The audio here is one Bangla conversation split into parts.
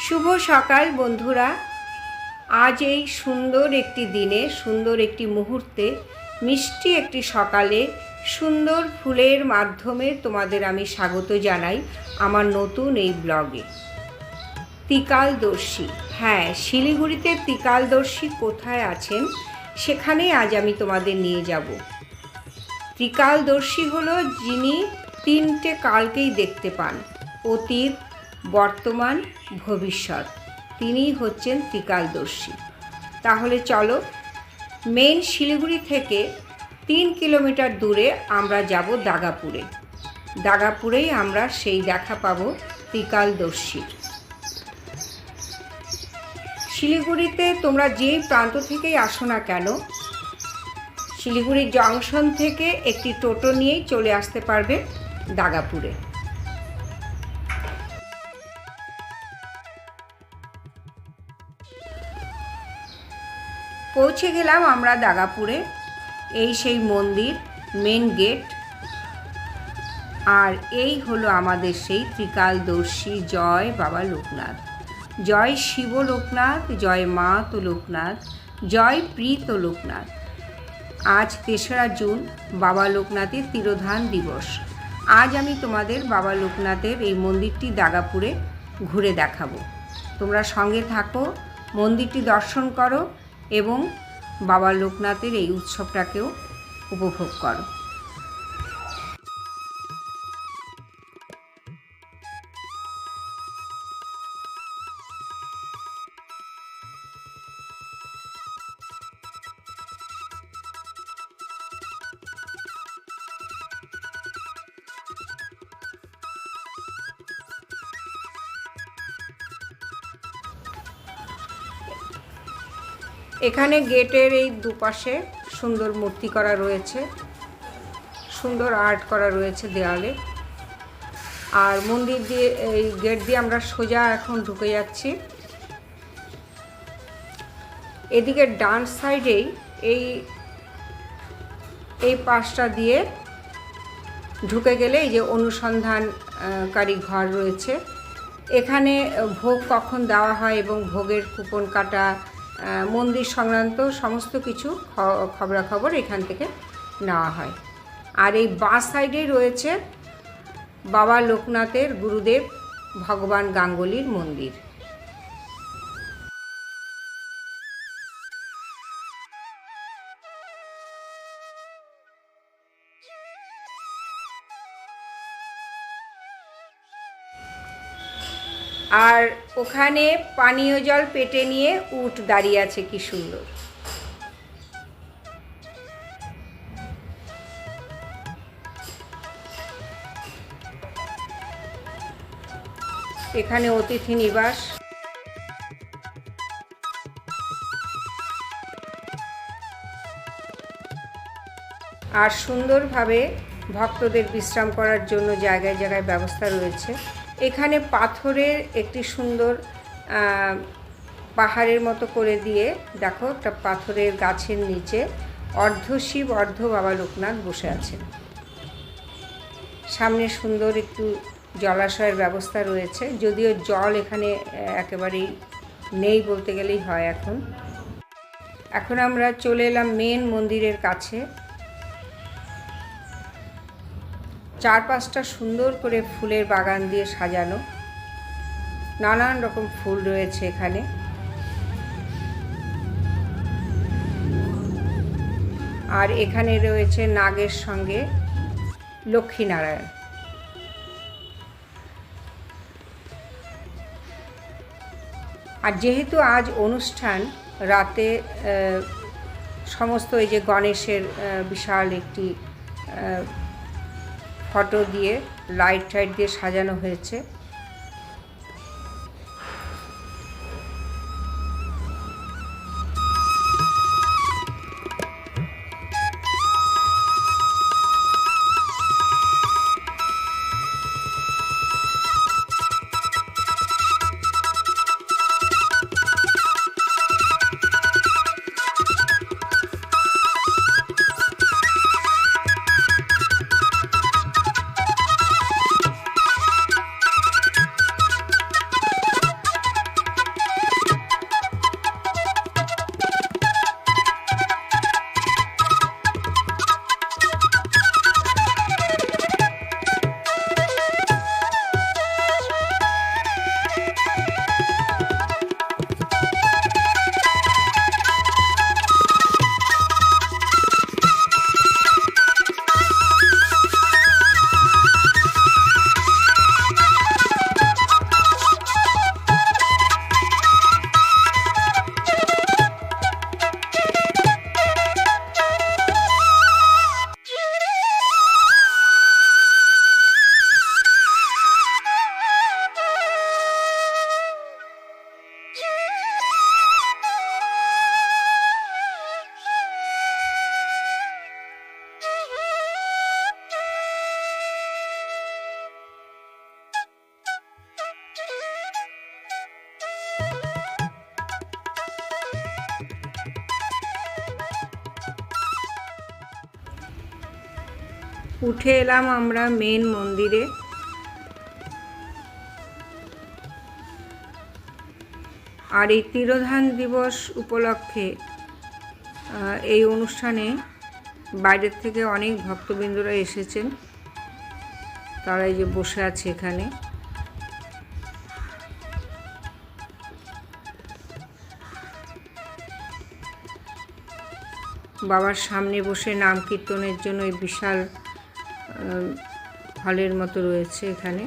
শুভ সকাল বন্ধুরা। আজ এই সুন্দর একটি দিনে, সুন্দর একটি মুহূর্তে, মিষ্টি একটি সকালে সুন্দর ফুলের মাধ্যমে তোমাদের আমি স্বাগত জানাই আমার নতুন এই ব্লগে। ত্রিকালদর্শী, হ্যাঁ, শিলিগুড়িতে ত্রিকালদর্শী কোথায় আছেন সেখানেই আজ আমি তোমাদের নিয়ে যাব। ত্রিকালদর্শী হলো যিনি তিনটে কালকেই দেখতে পান, অতীত, বর্তমান, ভবিষ্যৎ। তিনিই হচ্ছেন ত্রিকালদর্শী। তাহলে চলো, মেন শিলিগুড়ি থেকে 3 কিলোমিটার দূরে আমরা যাব দাগাপুরে। দাগাপুরেই আমরা সেই দেখা পাবো ত্রিকালদর্শীর। শিলিগুড়িতে তোমরা যেই প্রান্ত থেকেই আসো না কেন, শিলিগুড়ি জংশন থেকে একটি টোটো নিয়েই চলে আসতে পারবে দাগাপুরে। পৌঁছে গেলাম আমরা দাগাপুরে। এই সেই মন্দির, মেন গেট। আর এই হলো আমাদের সেই ত্রিকালদর্শী। জয় বাবা লোকনাথ, জয় শিব লোকনাথ, জয় মা তো লোকনাথ, জয় প্রীত লোকনাথ। আজ 3রা জুন, বাবা লোকনাথের তিরোধান দিবস। আজ আমি তোমাদের বাবা লোকনাথের এই মন্দিরটি দাগাপুরে ঘুরে দেখাবো। তোমরা সঙ্গে থাকো, মন্দিরটি দর্শন করো এবং বাবা লোকনাথের এই উৎসবটাকেও উপভোগ করো। এখানে গেটের এই দুপাশে সুন্দর মূর্তি করা রয়েছে, সুন্দর আর্ট করা রয়েছে দেওয়ালে। আর মন্দির দিয়ে, এই গেট দিয়ে আমরা সোজা এখন ঢুকে যাচ্ছি। এদিকে ডান সাইডেই এই পাশটা দিয়ে ঢুকে গেলে এই যে অনুসন্ধানকারী ঘর রয়েছে। এখানে ভোগ কখন দেওয়া হয় এবং ভোগের কুপন কাটা, মন্দির সংক্রান্ত সমস্ত কিছু খবরাখবর এখান থেকে নেওয়া হয়। আর এই বাঁ সাইডেই রয়েছে বাবা লোকনাথের গুরুদেব ভগবান গাঙ্গুলির মন্দির। আর ওখানে পানীয় জল পেটে নিয়ে উট দাঁড়িয়ে আছে, কি সুন্দর। এখানে অতিথি নিবাস। আর সুন্দরভাবে ভক্তদের বিশ্রাম করার জন্য জায়গায় জায়গায় ব্যবস্থা রয়েছে। এখানে পাথরের একটি সুন্দর পাহাড়ের মতো করে দিয়ে, দেখো, একটা পাথরের গাছের নিচে অর্ধ শিব অর্ধ বাবা লোকনাথ বসে আছেন। সামনে সুন্দর একটু জলাশয়ের ব্যবস্থা রয়েছে, যদিও জল এখানে একেবারেই নেই বলতে গেলেই হয়। এখন আমরা চলে এলাম মেন মন্দিরের কাছে। চারপাশটা সুন্দর করে ফুলের বাগান দিয়ে সাজানো, নানান রকম ফুল রয়েছে এখানে। আর এখানে রয়েছে নাগের সঙ্গে লক্ষ্মীনারায়ণ। আর যেহেতু আজ অনুষ্ঠান, রাতে সমস্ত এই যে গণেশের বিশাল একটি ফটো দিয়ে লাইট টাইট দিয়ে সাজানো হয়েছে। উঠে এলাম আমরা মেন মন্দিরে। আর এই তিরোধান দিবস উপলক্ষে এই অনুষ্ঠানে বাইরের থেকে অনেক ভক্তবৃন্দরা এসেছেন। তারা এই যে বসে আছে এখানে। বাবার সামনে বসে নাম কীর্তনের জন্য এই বিশাল হলের মতো রয়েছে এখানে।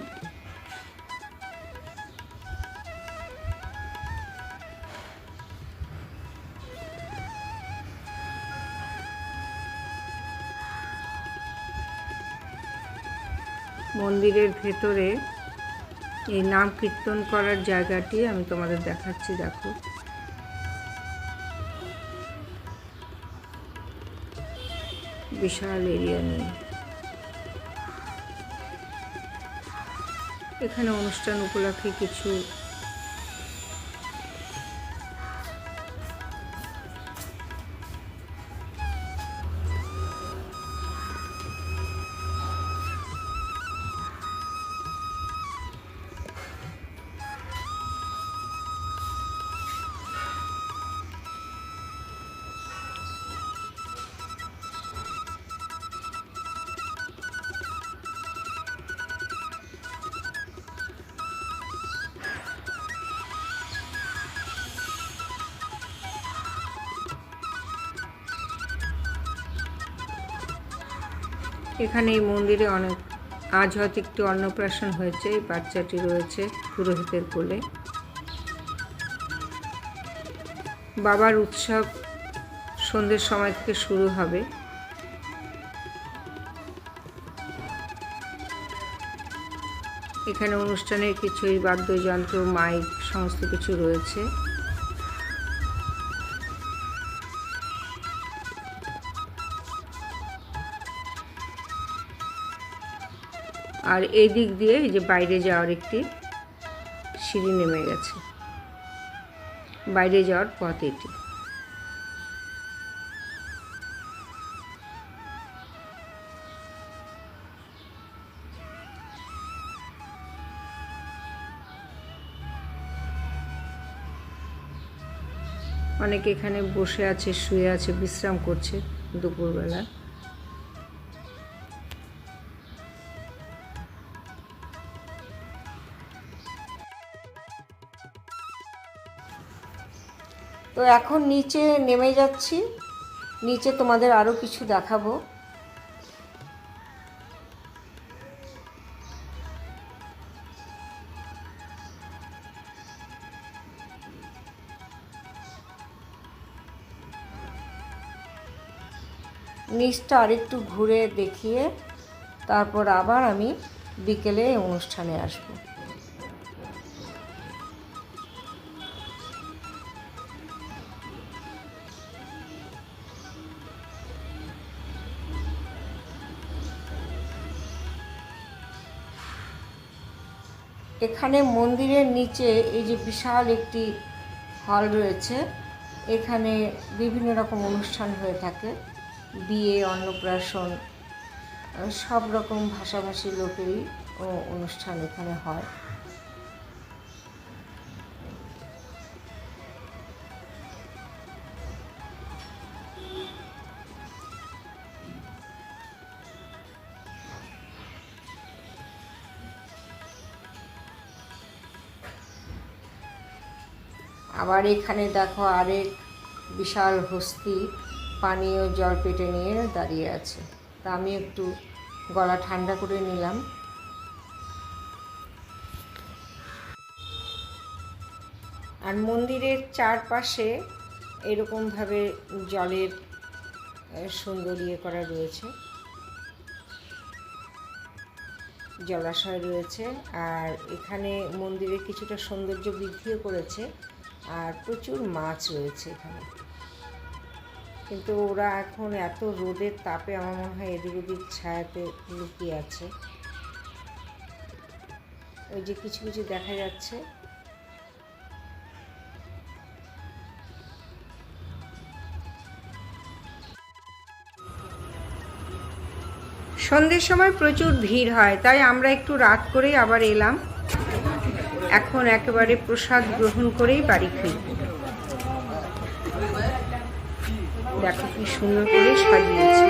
মন্দিরের ভেতরে এই নাম কীর্তন করার জায়গাটি আমি তোমাদের দেখাচ্ছি, দেখো। বিশাল এরিয়া নিয়ে এখানে অনুষ্ঠান উপলক্ষে কিছু এখানে এই মন্দিরে আজ হয়তো একটু অন্নপ্রাশন হয়েছে। এই বাচ্চাটি রয়েছে পুরোহিতের কোলে। বাবার উৎসব সন্ধ্যের সময় থেকে শুরু হবে। এখানে অনুষ্ঠানের কিছু এই বাদ্যযন্ত্র, মাইক সমস্ত কিছু রয়েছে। আর এই দিক দিয়ে এই যে বাইরে যাওয়ার একটি সিঁড়ি নেমে গেছে, বাইরে যাওয়ার পথ এটি। অনেকে এখানে বসে আছে, শুয়ে আছে, বিশ্রাম করছে দুপুরবেলা। তো এখন নিচে নেমে যাচ্ছি। নিচে তোমাদের আরও কিছু দেখাবো। নিচটা আরেকটু ঘুরে দেখিয়ে তারপর আবার আমি বিকেলে অনুষ্ঠানে আসবো। এখানে মন্দিরের নিচে এই যে বিশাল একটি হল রয়েছে। এখানে বিভিন্ন রকম অনুষ্ঠান হয়ে থাকে, বিয়ে, অন্নপ্রাশন, সব রকম ভাষাভাষী লোকেরই অনুষ্ঠান এখানে হয়। আবার এখানে দেখো আরেক বিশাল হস্তি পানীয় জল পেটে নিয়ে দাঁড়িয়ে আছে। তা আমি একটু গলা ঠান্ডা করে নিলাম। আর মন্দিরের চারপাশে এরকমভাবে জলের সুন্দর করা রয়েছে, জলাশয় রয়েছে। আর এখানে মন্দিরে কিছুটা সৌন্দর্য বৃদ্ধিও করেছে। আর প্রচুর মাছ রয়েছে এখানে। কিন্তু ওরা এখন এত রোদের তাপে আমার মনে হয় এদিক ওদিক ছায়াতে লুকিয়ে আছে। ওই যে কিছু কিছু দেখা যাচ্ছে। সন্ধ্যের সময় প্রচুর ভিড় হয়, তাই আমরা একটু রাত করেই আবার এলাম। এখন একেবারে প্রসাদ গ্রহণ করেই বাড়ি ফিরব। দেখো কি সুন্দর করে সাজিয়েছে।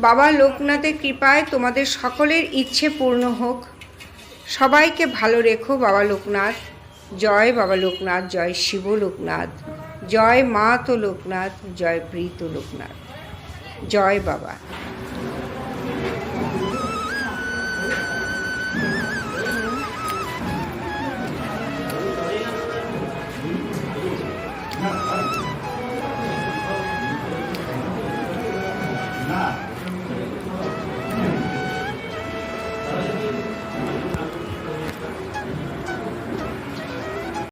বাবা লোকনাথের কৃপায় তোমাদের সকলের ইচ্ছে পূর্ণ হোক। সবাইকে ভালো রেখো বাবা লোকনাথ। জয় বাবা লোকনাথ, জয় শিব লোকনাথ, জয় মা তো লোকনাথ, জয় প্রীত লোকনাথ, জয় বাবা।